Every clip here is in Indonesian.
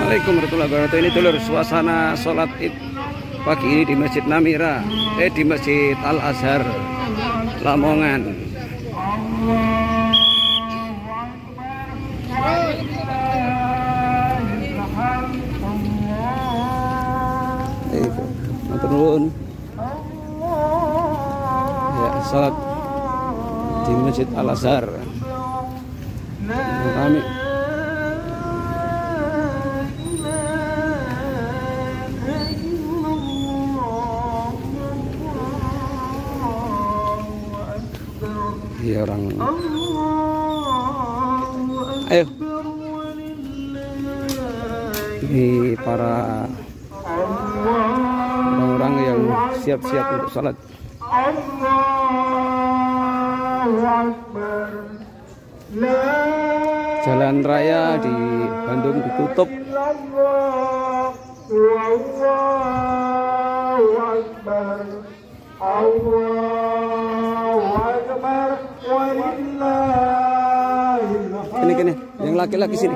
Assalamualaikum warahmatullahi wabarakatuh. Ini dulur suasana sholat id pagi ini di Masjid Namira, di Masjid Al Azhar Lamongan. Turun ya, sholat di Masjid Al Azhar kami. Ya orang, ayo, ini para orang-orang yang siap-siap untuk sholat. Jalan raya di Bandung ditutup. Kini, yang laki-laki sini.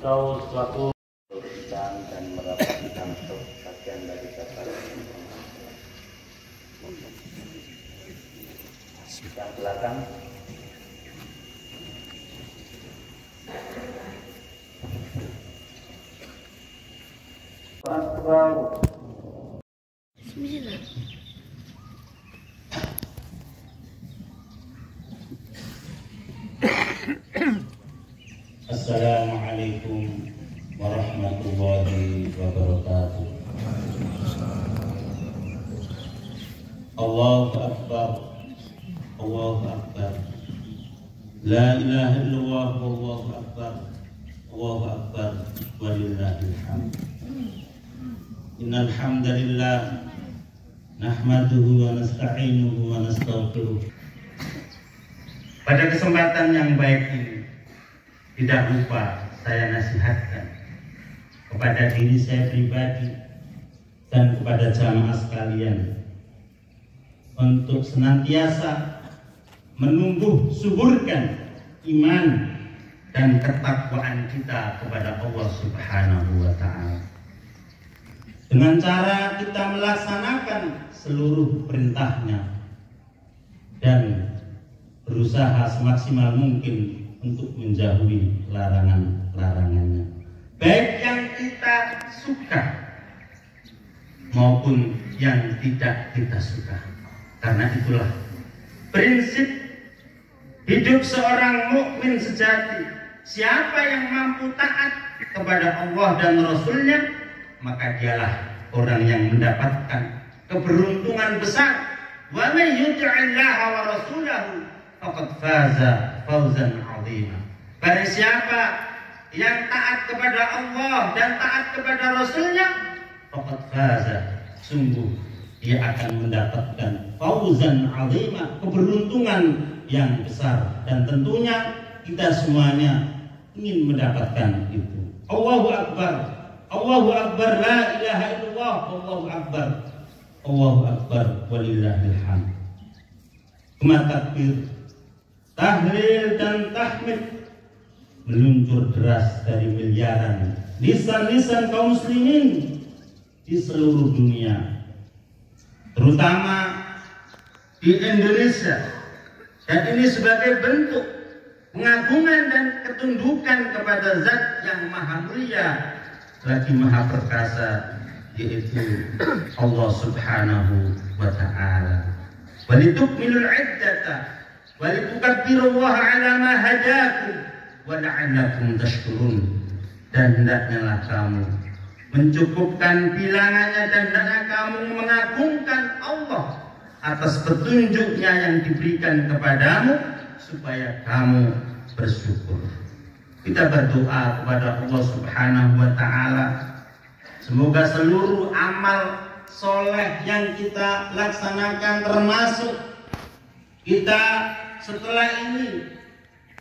Atau suatu urusan dan merapikan untuk bagian dari dasar yang belakang. Bismillah. Assalamualaikum warahmatullahi wabarakatuh. Allahu Akbar, Allahu Akbar. La ilaha illallah, Allahu Akbar, Allahu Akbar, walillahil hamd. Innal hamdalillah nahmaduhu wa nasta'inuhu wa nastaghfiruh. Pada kesempatan yang baik ini, tidak lupa saya nasihatkan kepada diri saya pribadi dan kepada jamaah sekalian untuk senantiasa menumbuh suburkan iman dan ketakwaan kita kepada Allah Subhanahu wa Ta'ala. dengan cara kita melaksanakan seluruh perintahnya dan berusaha semaksimal mungkin untuk menjauhi larangan-larangannya, baik yang kita suka maupun yang tidak kita suka. Karena itulah prinsip hidup seorang mukmin sejati. Siapa yang mampu taat kepada Allah dan Rasul-Nya, maka dialah orang yang mendapatkan keberuntungan besar. Wa may yuti'illaha wa rasulahu faqad faza fawzan 'azima. Barang siapa yang taat kepada Allah dan taat kepada Rasul-Nya, faqad faza, sungguh dia akan mendapatkan fawzan 'azima, keberuntungan yang besar. Dan tentunya kita semuanya ingin mendapatkan itu. Allahu Akbar, Allahu Akbar, la ilaha illallah, Allahu Akbar, Allahu Akbar, walillahil hamd. Kema takbir, tahlil dan tahmid meluncur deras dari miliaran lisan-lisan kaum muslimin di seluruh dunia, terutama di Indonesia. Dan ini sebagai bentuk pengagungan dan ketundukan kepada Zat yang Maha Mulia lagi Maha Perkasa, yaitu Allah Subhanahu wa Ta'ala. Walitukmilul iddata walitukabbirullaha ala ma hadakum wa la'allakum tashkurun. Dan hendaknya kamu mencukupkan bilangannya dan hendaknya kamu mengagungkan Allah atas petunjuknya yang diberikan kepadamu supaya kamu bersyukur. Kita berdoa kepada Allah Subhanahu wa Ta'ala, semoga seluruh amal soleh yang kita laksanakan, termasuk kita setelah ini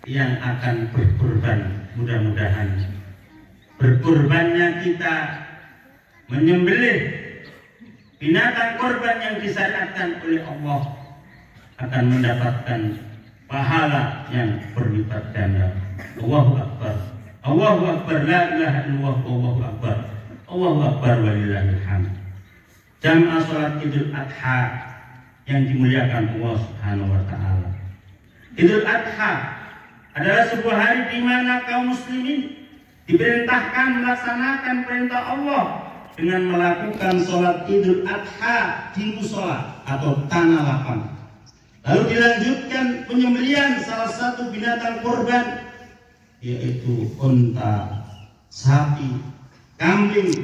yang akan berkorban, mudah-mudahan berkorbannya kita menyembelih binatang korban yang disyariatkan oleh Allah akan mendapatkan pahala yang berlipat ganda. Allahu Akbar, Allahu Akbar, la ilaha illallah, Allahu Akbar, Allahu Akbar, walillahil hamd. Jamaah salat Idul Adha yang dimuliakan Allah Subhanahu wa Ta'ala. Idul Adha adalah sebuah hari di mana kaum muslimin diperintahkan melaksanakan perintah Allah dengan melakukan sholat Idul Adha di musola atau tanah lapang. Lalu dilanjutkan penyembelihan salah satu binatang korban, yaitu unta, sapi, kambing,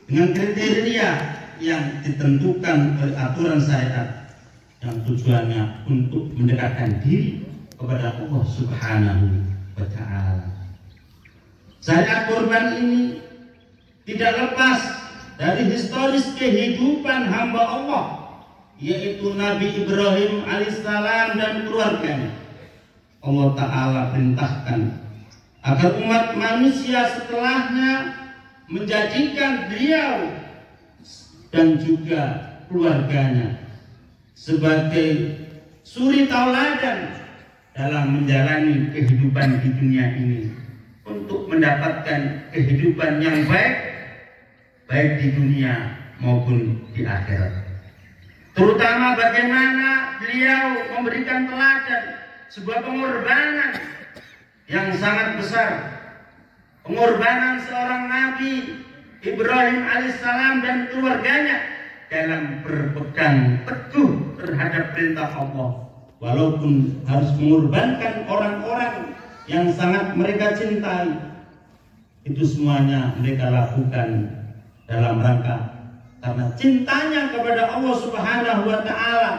dengan kriteria yang ditentukan oleh aturan syariat yang tujuannya untuk mendekatkan diri kepada Allah Subhanahu wa Ta'ala. Syariat korban ini tidak lepas dari historis kehidupan hamba Allah, yaitu Nabi Ibrahim alaihissalam dan keluarganya. Allah Ta'ala perintahkan agar umat manusia setelahnya menjadikan beliau dan juga keluarganya sebagai suri tauladan dalam menjalani kehidupan di dunia ini untuk mendapatkan kehidupan yang baik di dunia maupun di akhirat. Terutama bagaimana beliau memberikan teladan, sebuah pengorbanan yang sangat besar, pengorbanan seorang Nabi Ibrahim alaihissalam dan keluarganya dalam berpegang teguh terhadap perintah Allah, walaupun harus mengorbankan orang-orang yang sangat mereka cintai. Itu semuanya mereka lakukan dalam rangka karena cintanya kepada Allah Subhanahu wa Ta'ala.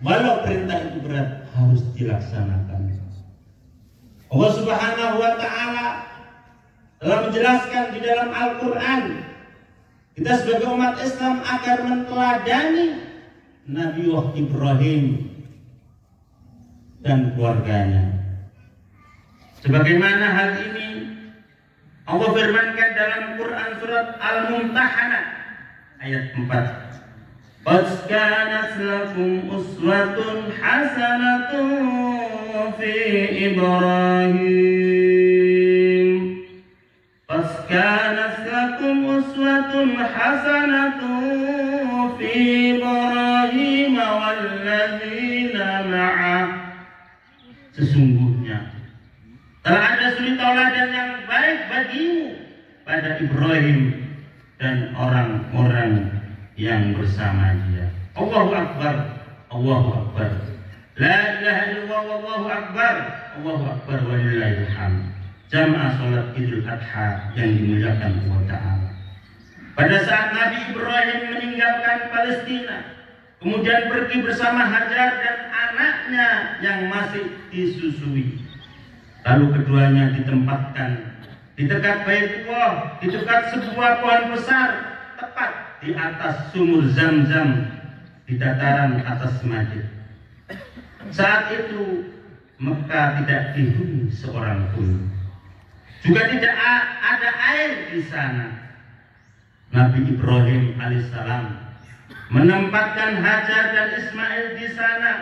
Walau perintah itu berat, harus dilaksanakan. Allah Subhanahu wa Ta'ala telah menjelaskan di dalam Al-Quran, kita sebagai umat Islam agar menteladani Nabi Ibrahim dan keluarganya. Sebagaimana hal ini Allah firmankan dalam Quran surat Al-Mumtahanah ayat 4. Qad kanat lakum uswatun hasanatun fi Ibrahim. Qad kanat lakum uswatun uswatun hasanatun fi Ibrahim walladzina ma'ah. Sesungguhnya telah ada suri tauladan yang baik bagimu pada Ibrahim dan orang-orang yang bersama dia. Allahu Akbar, Allahu Akbar. La ilaha illallah wallahu akbar. Allahu akbar walillahil hamd. Jamaah salat Idul Adha yang dimuliakan Allah Ta'ala. Pada saat Nabi Ibrahim meninggalkan Palestina, kemudian pergi bersama Hajar dan anaknya yang masih disusui. Lalu keduanya ditempatkan di dekat Baitullah, di dekat sebuah pohon besar, tepat di atas sumur Zam-Zam di dataran atas Madinah. Saat itu Mekah tidak dihuni seorang pun, juga tidak ada air di sana. Nabi Ibrahim alaihissalam menempatkan Hajar dan Ismail di sana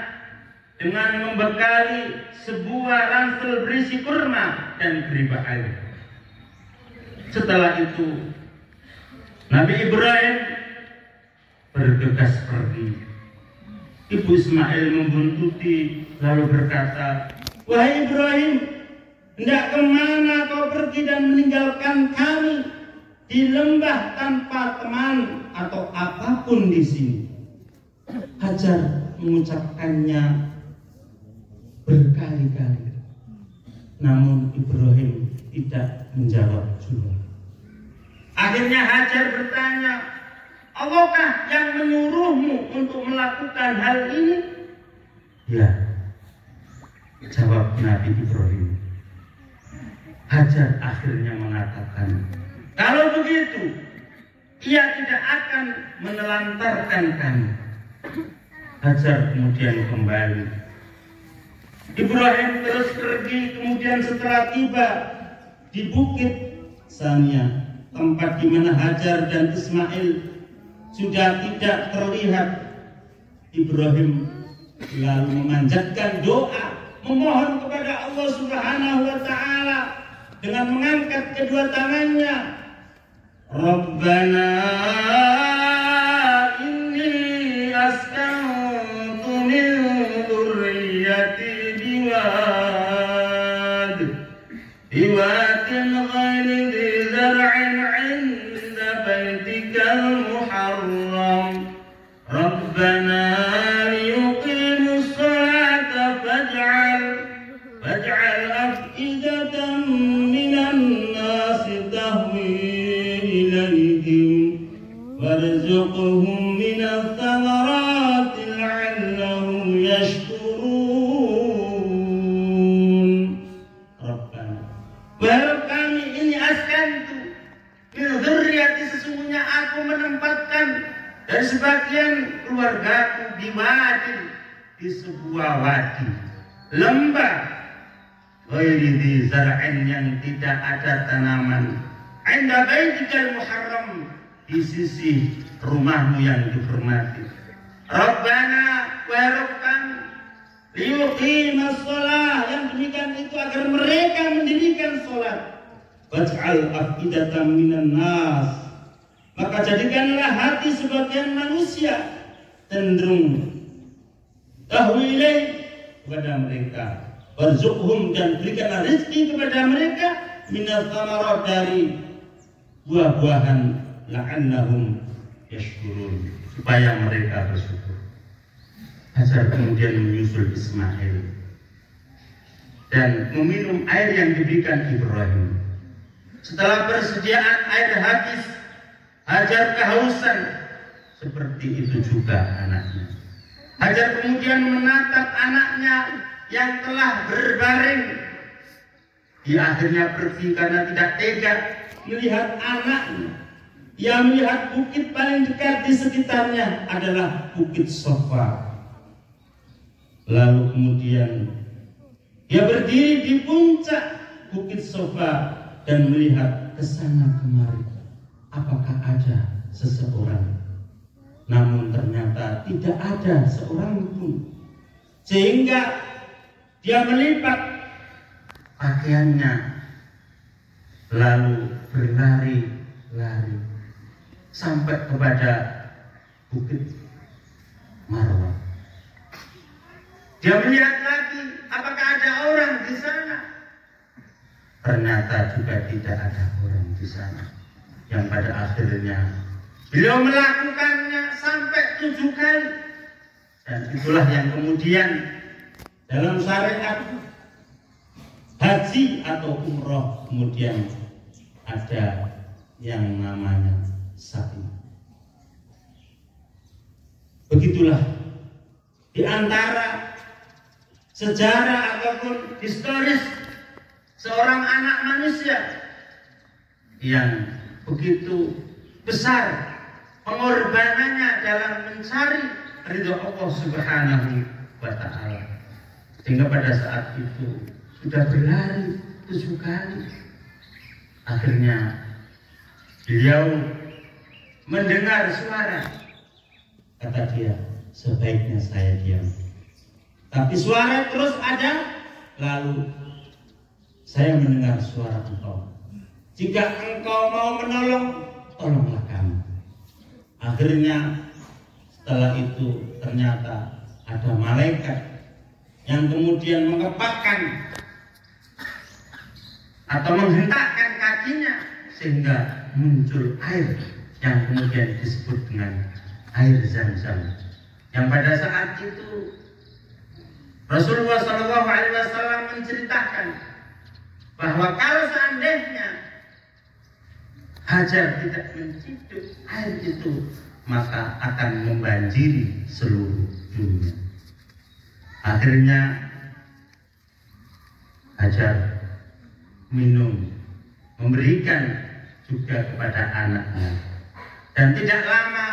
dengan membekali sebuah ransel berisi kurma dan geribah air. Setelah itu Nabi Ibrahim bergegas pergi. Ibu Ismail membuntuti lalu berkata, "Wahai Ibrahim, hendak kemana kau pergi dan meninggalkan kami di lembah tanpa teman atau apapun di sini?" Hajar mengucapkannya berkali-kali, namun Ibrahim tidak menjawab juga. Akhirnya Hajar bertanya, "Allahkah yang menyuruhmu untuk melakukan hal ini?" "Ya," jawab Nabi Ibrahim. Hajar akhirnya mengatakan, "Kalau begitu, ia tidak akan menelantarkan kami." Hajar kemudian kembali. Ibrahim terus pergi, kemudian setelah tiba di Bukit Sania, tempat di mana Hajar dan Ismail sudah tidak terlihat, Ibrahim lalu memanjatkan doa, memohon kepada Allah Subhanahu wa Ta'ala dengan mengangkat kedua tangannya. Rabbana inni askantu min dzurriyyati biwadin ghairi dzi zar'in 'inda baitikal muharram. Rabbana liyuqimus salata faj'al af'idatan minan nasi tahwi ilaihim warzuqhum minats thamarati la'allahum yashkurun. Rabbana, wahai kami ini askantu min dzurriyyati, sesungguhnya aku menempatkan dari sebagian keluargaku di wadi, di sebuah wadi lembah, ghairi dzi zar'in, yang tidak ada tanaman, 'inda baitikal muharram, di sisi rumahmu yang dihormati. Rabbana, wahai Rabb kami, liyuqimas shalah, yang demikian itu agar mereka mendirikan salat. Waj'al af'idatan minan nas, maka jadikanlah hati sebagian manusia cenderung tahwilai kepada mereka. Warzuqhum, dan berikanlah rezeki kepada mereka, minats thamarat, dari buah-buahan, la'annahum yashkurun, supaya mereka bersyukur. Hajar kemudian menyusul Ismail dan meminum air yang diberikan Ibrahim. Setelah persediaan air habis, Hajar kehausan. Seperti itu juga anaknya. Hajar kemudian menatap anaknya yang telah berbaring. Dia akhirnya pergi karena tidak tega melihat anaknya. Ia melihat bukit paling dekat di sekitarnya adalah Bukit Sofa. Lalu kemudian dia berdiri di puncak Bukit Sofa dan melihat ke sana kemari, apakah ada seseorang. Namun ternyata tidak ada seorang pun, sehingga dia melipat pakaiannya lalu berlari-lari sampai kepada Bukit Marwah. Dia melihat lagi apakah ada orang di sana. Ternyata juga tidak ada orang di sana. Yang pada akhirnya beliau melakukannya sampai 7 kali. Dan itulah yang kemudian dalam syariat haji atau umroh kemudian ada yang namanya sa'i. Begitulah di antara sejarah ataupun historis seorang anak manusia yang begitu besar pengorbanannya dalam mencari ridho Allah Subhanahu wa Ta'ala, sehingga pada saat itu sudah berlari 7 kali. Akhirnya beliau mendengar suara, kata dia, sebaiknya saya diam. Tapi suara terus ada, lalu saya mendengar suara engkau. Jika engkau mau menolong, tolonglah kami. Akhirnya setelah itu ternyata ada malaikat yang kemudian mengepakkan atau menghentakkan kakinya sehingga muncul air yang kemudian disebut dengan air Zam-Zam. Yang pada saat itu Rasulullah SAW menceritakan bahwa kalau seandainya Hajar tidak menciduk air itu, maka akan membanjiri seluruh dunia. Akhirnya Hajar minum, memberikan juga kepada anaknya. Dan tidak lama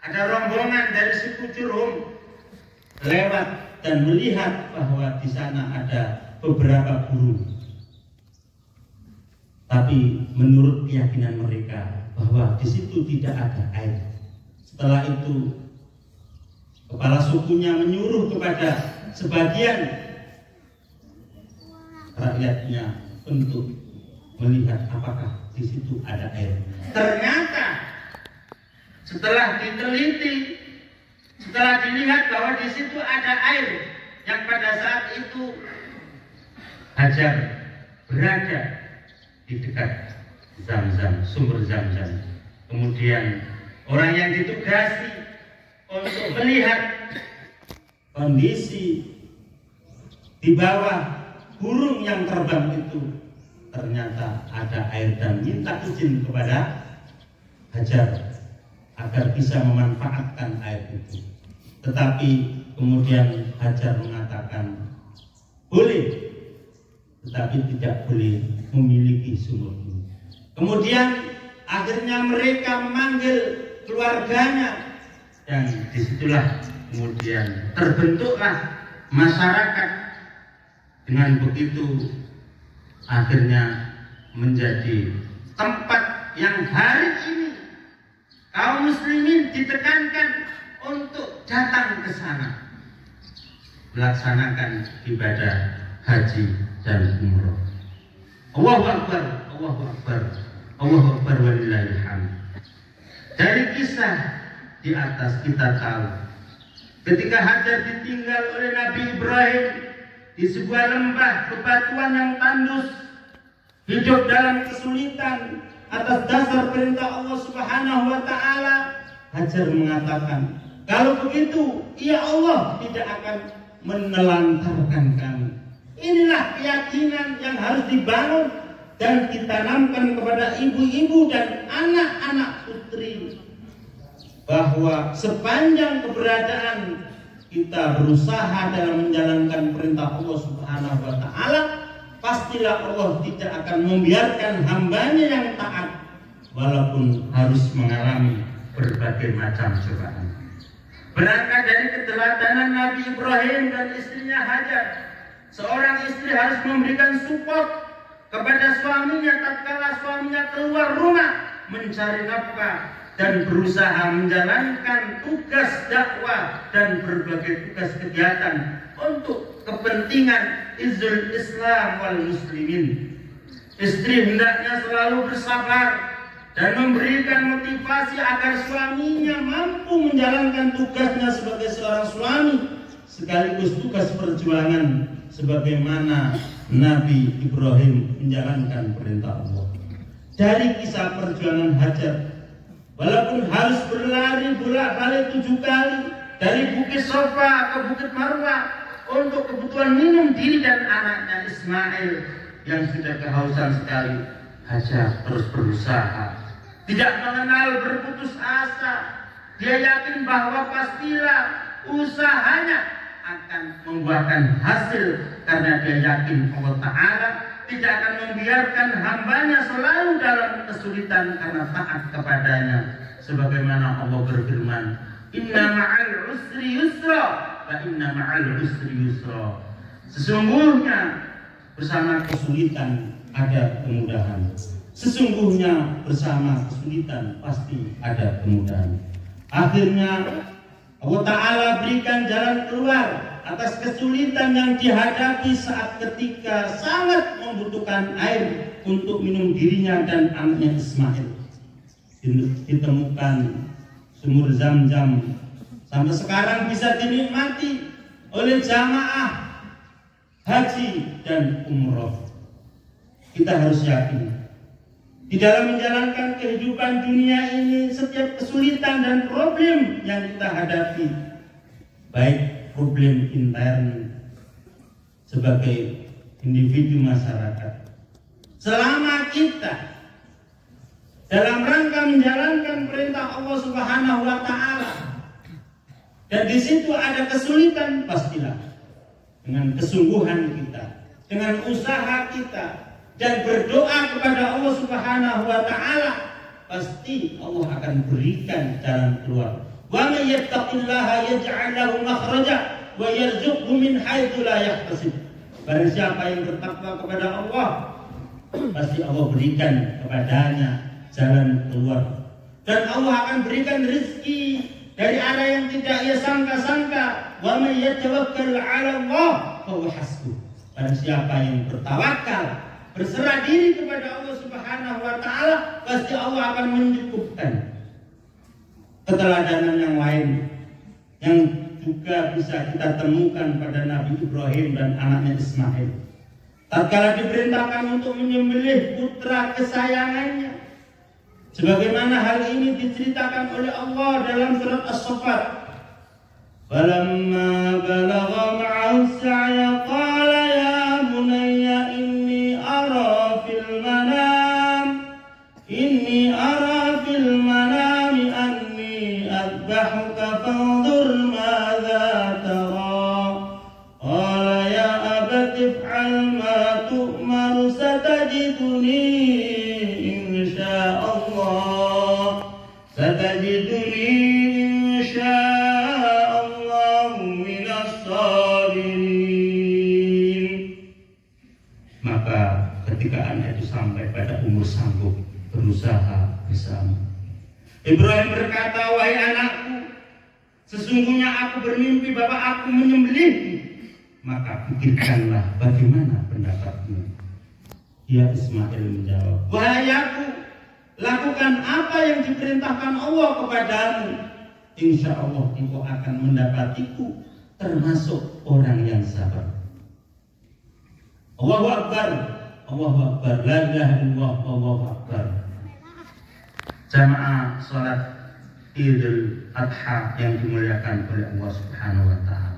ada rombongan dari suku Jurhum lewat dan melihat bahwa di sana ada beberapa burung. Tapi menurut keyakinan mereka bahwa di situ tidak ada air. Setelah itu kepala sukunya menyuruh kepada sebagian rakyatnya untuk melihat apakah di situ ada air. Ternyata setelah diteliti, setelah dilihat bahwa di situ ada air yang pada saat itu Hajar berada di dekat Zam-Zam, sumber Zam-Zam. Kemudian orang yang ditugasi untuk melihat kondisi di bawah burung yang terbang itu, ternyata ada air dan minta izin kepada Hajar agar bisa memanfaatkan air itu. Tetapi kemudian Hajar mengatakan boleh, tetapi tidak boleh memiliki sumur ini. Kemudian akhirnya mereka memanggil keluarganya, dan disitulah kemudian terbentuklah masyarakat. Dengan begitu akhirnya menjadi tempat yang hari ini kaum muslimin ditekankan untuk datang ke sana melaksanakan ibadah haji dan umroh. Allahu Akbar, Allahu Akbar, Allahu Akbar walillahil hamd. Dari kisah di atas kita tahu ketika Hajar ditinggal oleh Nabi Ibrahim di sebuah lembah bebatuan yang tandus, hidup dalam kesulitan atas dasar perintah Allah Subhanahu wa Ta'ala, Hajar mengatakan, kalau begitu, ya Allah tidak akan menelantarkan kami. Inilah keyakinan yang harus dibangun dan ditanamkan kepada ibu-ibu dan anak-anak putri, bahwa sepanjang keberadaan kita berusaha dalam menjalankan perintah Allah Subhanahu wa Ta'ala, pastilah Allah tidak akan membiarkan hambanya yang taat walaupun harus mengalami berbagai macam cobaan. Berangkat dari keteladanan Nabi Ibrahim dan istrinya Hajar, seorang istri harus memberikan support kepada suaminya tatkala suaminya keluar rumah mencari nafkah dan berusaha menjalankan tugas dakwah dan berbagai tugas kegiatan untuk kepentingan izzul Islam wal muslimin. Istri hendaknya selalu bersabar dan memberikan motivasi agar suaminya mampu menjalankan tugasnya sebagai seorang suami sekaligus tugas perjuangan sebagaimana Nabi Ibrahim menjalankan perintah Allah. Dari kisah perjuangan Hajar, walaupun harus berlari bolak-balik 7 kali dari Bukit Sofa ke Bukit Marwah untuk kebutuhan minum diri dan anaknya Ismail yang sudah kehausan sekali, Hajar terus berusaha, tidak mengenal berputus asa. Dia yakin bahwa pastilah usahanya akan membuahkan hasil karena dia yakin Allah Ta'ala tidak akan membiarkan hambanya selalu dalam kesulitan karena taat kepadanya. Sebagaimana Allah berfirman, Inna ma'al usri yusra wa inna ma'al usri yusra. Sesungguhnya bersama kesulitan ada kemudahan. Sesungguhnya bersama kesulitan pasti ada kemudahan. Akhirnya Allah Ta'ala berikan jalan keluar atas kesulitan yang dihadapi saat ketika sangat membutuhkan air untuk minum dirinya dan anaknya Ismail. Ditemukan sumur Zam-Zam, sampai sekarang bisa dinikmati oleh jamaah haji dan umroh. Kita harus yakin di dalam menjalankan kehidupan dunia ini, setiap kesulitan dan problem yang kita hadapi, baik problem intern sebagai individu masyarakat, selama kita dalam rangka menjalankan perintah Allah Subhanahu wa Ta'ala, dan di situ ada kesulitan, pastilah dengan kesungguhan kita, dengan usaha kita, dan berdoa kepada Allah Subhanahu wa Ta'ala, pasti Allah akan berikan jalan keluar. Wa may yattaqillaha yaj'al lahu makhraja wa yarzuqhu min haitsu la yahtasib. Barang siapa yang bertakwa kepada Allah, pasti Allah berikan kepadanya jalan keluar, dan Allah akan berikan rezeki dari arah yang tidak ia sangka-sangka. Wa may yatawakkal 'ala Allah fa huwa hasbuh. Barang siapa yang bertawakal, berserah diri kepada Allah Subhanahu wa Ta'ala, pasti Allah akan mencukupkan. Keteladanan yang lain yang juga bisa kita temukan pada Nabi Ibrahim dan anaknya Ismail. Tatkala diperintahkan untuk menyembelih putra kesayangannya, sebagaimana hal ini diceritakan oleh Allah dalam surat As-Saffat. Falamma balagha ma'ahu as-sa'ya qala ya bunayya inni ara fil manami anni adbahuka fanzur madza tara. Qala ya abati if'al ma tu'maru satajiduni insya'Allah minas sabirin. Maka ketika anak itu sampai pada umur sanggup berusaha bersama, Ibrahim berkata, wahai anakku, sesungguhnya aku bermimpi bapak aku menyembelihmu. Maka pikirkanlah bagaimana pendapatmu. Ya Ismail menjawab, wahai aku, lakukan apa yang diperintahkan Allah kepadamu. Insya Allah engkau akan mendapatiku termasuk orang yang sabar. Allahu Akbar, Allahu Akbar, la ilaha illallah, Allahu Akbar. Jamaah salat Idul Adha yang dimuliakan oleh Allah Subhanahu wa Ta'ala.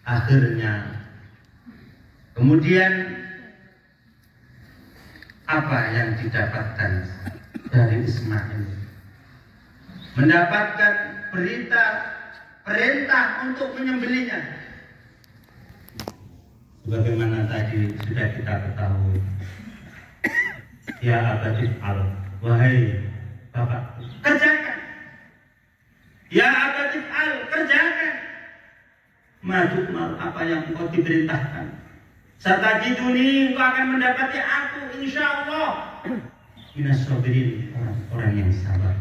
Akhirnya kemudian apa yang didapatkan dari Ismail? Mendapatkan perintah untuk menyembelihnya. Sebagaimana tadi sudah kita ketahui, ya abadi al, wahai bapak, kerjakan. Ya abadi al, kerjakan. Maju apa yang engkau diperintahkan. Satajiduni, engkau akan mendapati aku, insya Allah, minas sabirin, orang-orang yang sabar.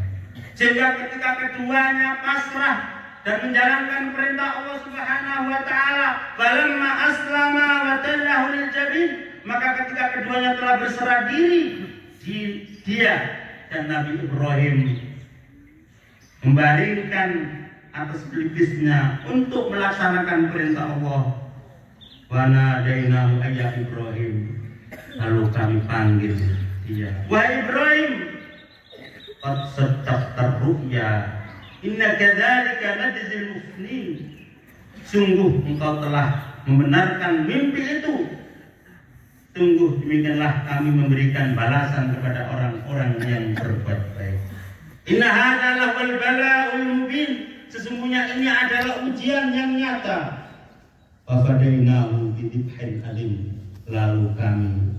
Sehingga ketika keduanya pasrah dan menjalankan perintah Allah Subhanahu wa Ta'ala, falamma aslama wa tallahu lil jabin, maka ketika keduanya telah berserah diri, dia dan Nabi Ibrahim membaringkan atas pelipisnya untuk melaksanakan perintah Allah. Wa nadainahu ya Ibrahim, lalu kami panggil dia, wahai Ibrahim, qad saddaqta ru'ya inna kadzalika najzil muhsinin, sungguh engkau telah membenarkan mimpi itu, sungguh demikianlah kami memberikan balasan kepada orang-orang yang berbuat baik. Inna hadza lahul bala'ul mubin, sesungguhnya ini adalah ujian yang nyata. Fafadainahu bidibhin alim, lalu kami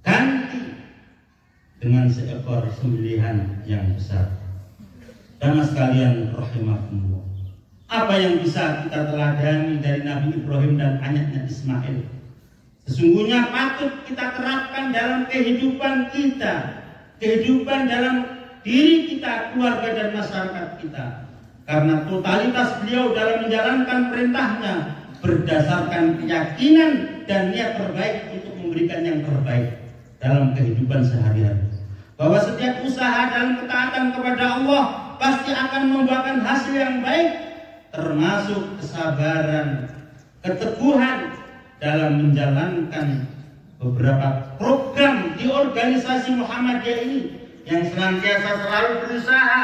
ganti dengan seekor sembelihan yang besar. Jamaah sekalian rahimakumullah, apa yang bisa kita teladani dari Nabi Ibrahim dan anaknya Ismail sesungguhnya patut kita terapkan dalam kehidupan kita, kehidupan dalam diri kita, keluarga dan masyarakat kita. Karena totalitas beliau dalam menjalankan perintahnya berdasarkan keyakinan dan niat terbaik untuk memberikan yang terbaik dalam kehidupan sehari-hari. Bahwa setiap usaha dalam ketaatan kepada Allah pasti akan membuahkan hasil yang baik, termasuk kesabaran, keteguhan dalam menjalankan beberapa program di organisasi Muhammadiyah ini yang senantiasa selalu berusaha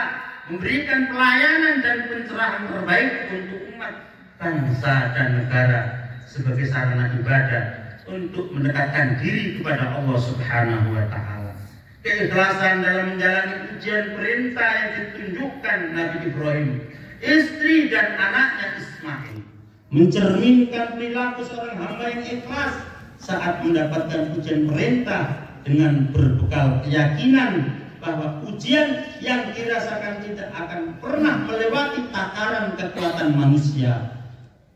memberikan pelayanan dan pencerahan terbaik untuk umat, bangsa dan negara sebagai sarana ibadah untuk mendekatkan diri kepada Allah Subhanahu wa taala. Keikhlasan dalam menjalani ujian perintah yang ditunjukkan Nabi Ibrahim, istri dan anaknya Ismail, mencerminkan perilaku seorang hamba yang ikhlas saat mendapatkan ujian perintah dengan berbekal keyakinan bahwa ujian yang dirasakan tidak akan pernah melewati takaran kekuatan manusia.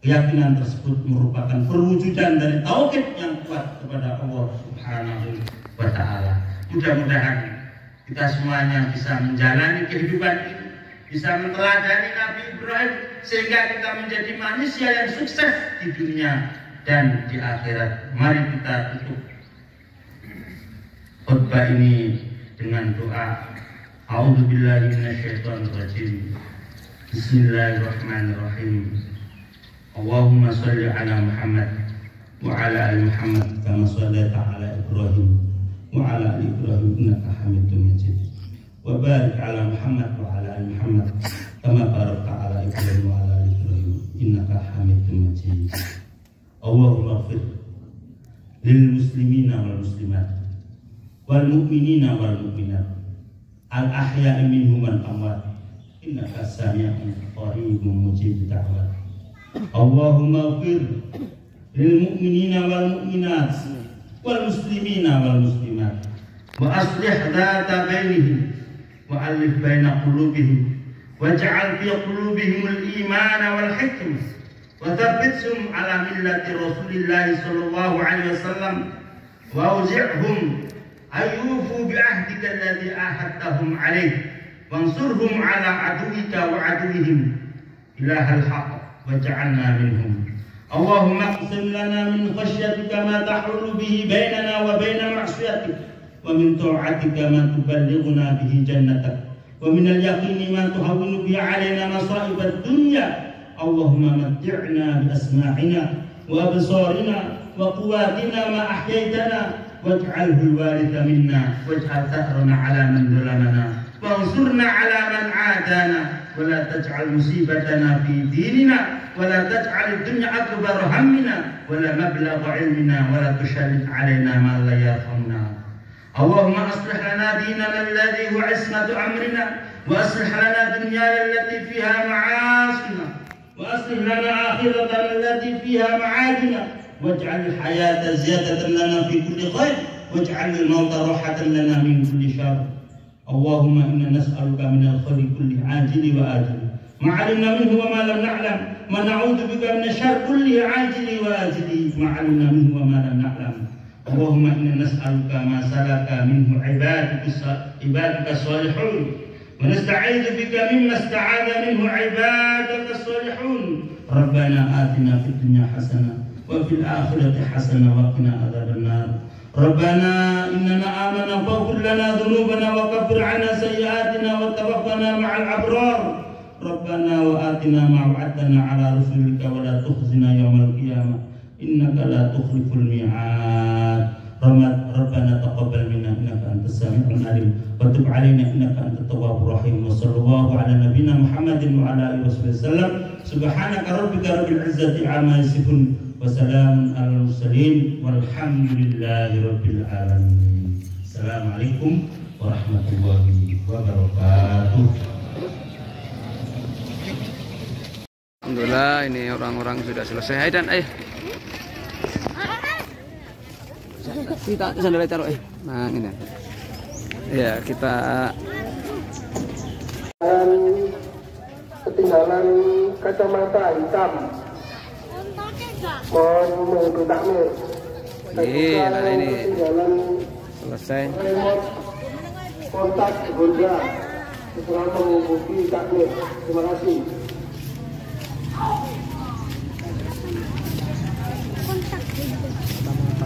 Keyakinan tersebut merupakan perwujudan dari tauhid yang kuat kepada Allah Subhanahu wa taala. Mudah-mudahan kita semuanya bisa menjalani kehidupan ini, bisa meneladani Nabi Ibrahim sehingga kita menjadi manusia yang sukses di dunia dan di akhirat. Mari kita tutup khutbah ini dengan doa. A'udzubillahi minasyaitonirrajim. Bismillahirrahmanirrahim. Allahumma shalli ala Muhammad wa ala ali Muhammad kama shallaita ala Ibrahim wa ala ali Ibrahim innaka Hamidum Majid. Wa barik ala Muhammad wa ala ali Muhammad kama barakta ala Ibrahim wa ala ali Ibrahim innaka Hamidum Majid. Allahumma ighfir lil muslimina wal muslimat wal mu'minina wal mu'minat al ahya'i minhum wal amwat innaka sami'un qaribun mujib da'wat. Allahumma ighfir lil mu'minina wal mu'minat wal muslimina wal muslimat wa aslih dhata bainihim wa alif baina qulubihim waj'al fi qulubihim al iman wal hikmah wa thabbithhum ala millati Rasulillah sallallahu alaihi wasallam wa auzi'hum ayyufu bi ahdika alladhi ahadtahum alayhi wansurhum ala aduwika wa aduwihim ilahal haqq waj'alna minhum. Allahumma aqsim lana min khashyatika ma tahulu bihi bainana wa baina ma'siyatik wa min ta'atika ma tuballighuna bihi jannatak wa min al-yaqini ma tuhawwinu bihi 'alaina masa'ib ad-dunya. Allahumma matti'na bi asma'ina wa absarina wa quwwatina ma ahyaytana waj'alhu al-waritha minna waj'al thahrana 'ala man zalamana wansurna 'ala man 'adana wa la taj'al musibatana fi dinina wa la taj'al ad-dunya akbar hammina wa la mablagha 'ilmina wa la tushallid 'alaina ma la yarhamna. Allahumma aslih lana dinana alladhi huwa 'ismatu amrina wa aslih lana dunyana allati fiha ma'asina wa aslih lana akhiratana allati fiha ma'adina waj'al al-hayata ziyadatan lana fi kulli khair waj'al al-mauta rahatan lana min kulli syarr. Allahumma inna nas'aluka min al-khairi kulli ajili wa ajili ma 'alimna minhu wa ma lam na'lam wa na'udzu bika min asy-syarri kulli ajili wa ajili ma 'alimna minhu wa ma lam na'lam. Allahumma inna nas'aluka ma salaka minhu ibadika salihun wa nasta'idzu bika mimma ista'adha minhu ibadaka salihun. Rabbana atina fid dunya hasanah wa fil akhirati hasanah wa qina adzabannar. ربنا إننا آمنا فاغفر لنا ذنوبنا وكفر عنا سيئاتنا وتوفنا مع الأبرار ربنا وآتنا ما وعدتنا على رسلك ولا تخزنا يوم القيامة إنك لا تخلف الميعاد ربنا تقبل منا إنك أنت السميع العليم وتب علينا إنك أنت التواب الرحيم وصلى الله على نبينا محمد وعلى آله وصحبه وسلم سبحانك ربك رب العزة عما يصفون وسلام على المرسلين والحمد لله رب العالمين. السلام عليكم ورحمة الله وبركاته. Alhamdulillah ini orang-orang sudah selesai dan kita sandalnya taruh nah ini ya kita ketinggalan kacamata hitam mohon mengikuti takmir. nah ini selesai remote kontak Bunda setelah mengikuti takmir. Terima kasih.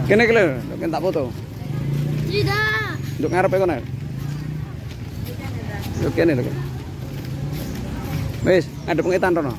Kene kene, tak foto. Tidak. Untuk ngarep kono. Yo kene lho. Wis, ada pengetan rono.